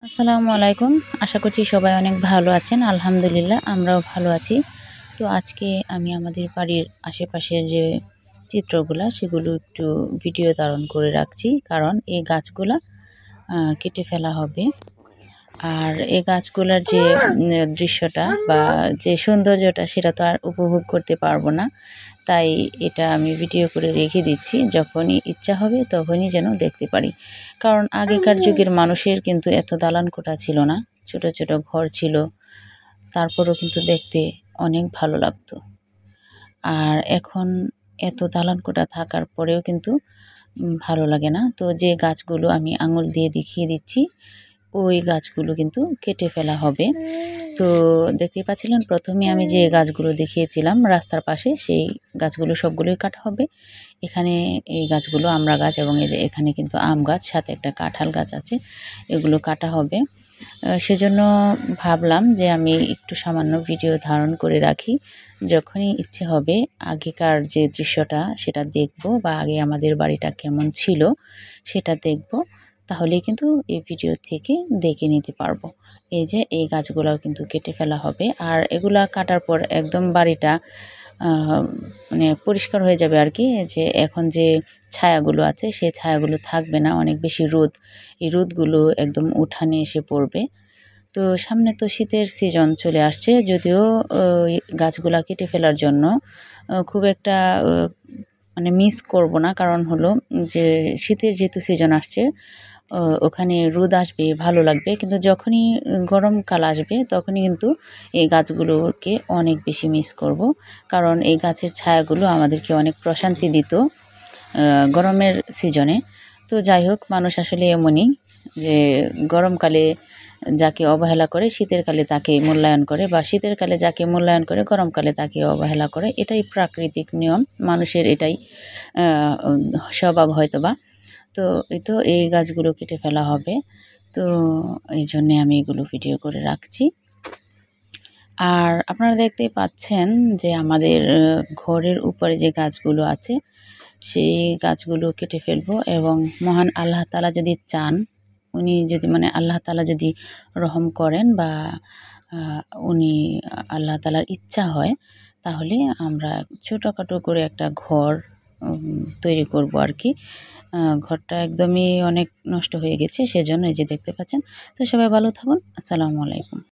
আসসালামু আলাইকুম। আশা করছি সবাই অনেক ভালো আছেন। আলহামদুলিল্লাহ আমরাও ভালো আছি। তো আজকে আমি আমাদের বাড়ির আশেপাশের যে চিত্রগুলা সেগুলো একটু ভিডিও ধারণ করে রাখছি। কারণ এই গাছগুলা কেটে ফেলা হবে। আর এই গাছগুলার যে দৃশ্যটা বা যে সৌন্দর্যটা সেটা তো আর উপভোগ করতে পারবো না। তাই এটা আমি ভিডিও করে রেখে দিচ্ছি। যখনই ইচ্ছা হবে তখনই যেন দেখতে পারি। কারণ আগেকার যুগের মানুষের কিন্তু এত দালান কোঠা ছিল না। ছোট, ছোট ঘর ছিল। তারপরেও কিন্তু দেখতে অনেক ভালো লাগতো। আর এখন এত দালান কোঠা থাকার পরেও কিন্তু ভালো লাগে না। তো যে গাছগুলো আমি আঙুল দিয়ে দেখিয়ে দিচ্ছি, ওই গাছগুলো কিন্তু কেটে ফেলা হবে। তো দেখতেই পাচ্ছিলেন ১ম এ আমি যে গাছগুলো দেখিয়েছিলাম রাস্তার পাশে, সেই গাছগুলো সবগুলোই কাটা হবে। এখানে এই গাছগুলো আমড়া গাছ এবং এই যে এখানে কিন্তু আম গাছ, সাথে একটা কাঁঠাল গাছ আছে। এগুলো কাটা হবে। সেজন্য ভাবলাম যে আমি একটু সামান্য ভিডিও ধারণ করে রাখি। যখনই ইচ্ছে হবে আগেকার যে দৃশ্যটা সেটা দেখব বা আগে আমাদের বাড়িটা কেমন ছিল সেটা দেখব। তাহলেই কিন্তু এই ভিডিও থেকে দেখে নিতে পারবো। এই যে এই গাছগুলাও কিন্তু কেটে ফেলা হবে। আর এগুলা কাটার পর একদম বাড়িটা আ মানে পরিষ্কার হয়ে যাবে আরকি। যে এখন যে ছায়াগুলো আছে সেই ছায়াগুলো থাকবে না। অনেক বেশি রোদ। এই রোদগুলো একদম উঠানে এসে পড়বে। তো সামনে তো শীতের সিজন চলে আসছে। যদিও গাছগুলা কেটে ফেলার জন্য খুব একটা মানে মিস করব না। কারণ হলো যে শীতের যেহেতু সিজন আসছে, ওখানে রোদ আসবে, ভালো লাগবে। কিন্তু যখনই গরমকাল আসবে তখনই কিন্তু এই গাছগুলোকে অনেক বেশি মিস করব। কারণ এই গাছের ছায়াগুলো আমাদেরকে অনেক প্রশান্তি দিত গরমের সিজনে। তো যাই হোক, মানুষ আসলে এমনই যে গরমকালে যাকে অবহেলা করে শীতের কালে তাকে মূল্যায়ন করে, বা শীতের কালে যাকে মূল্যায়ন করে গরমকালে তাকে অবহেলা করে। এটাই প্রাকৃতিক নিয়ম। মানুষের এটাই আ স্বভাব হয়তোবা। তো এই গাছগুলো কেটে ফেলা হবে। তো এইজন্যে আমি এগুলো ভিডিও করে রাখছি। আর আপনারা দেখতেই পাচ্ছেন যে আমাদের ঘরের উপরে যে গাছগুলো আছে, সেই গাছগুলো কেটে ফেলবো এবং মহান আল্লাহ তাআলা যদি চান, উনি যদি মানে আল্লাহ তাআলা যদি রহম করেন বা আ উনি আল্লাহ তাআলার ইচ্ছা হয়, তাহলে আমরা ছোটখাটো করে একটা ঘর তৈরি করব আরকি। ঘরটা একদমই অনেক নষ্ট হয়ে গেছে। সেজন্য এই যে দেখতে পাচ্ছেন। তো সবাই ভালো থাকুন। আসসালামু আলাইকুম।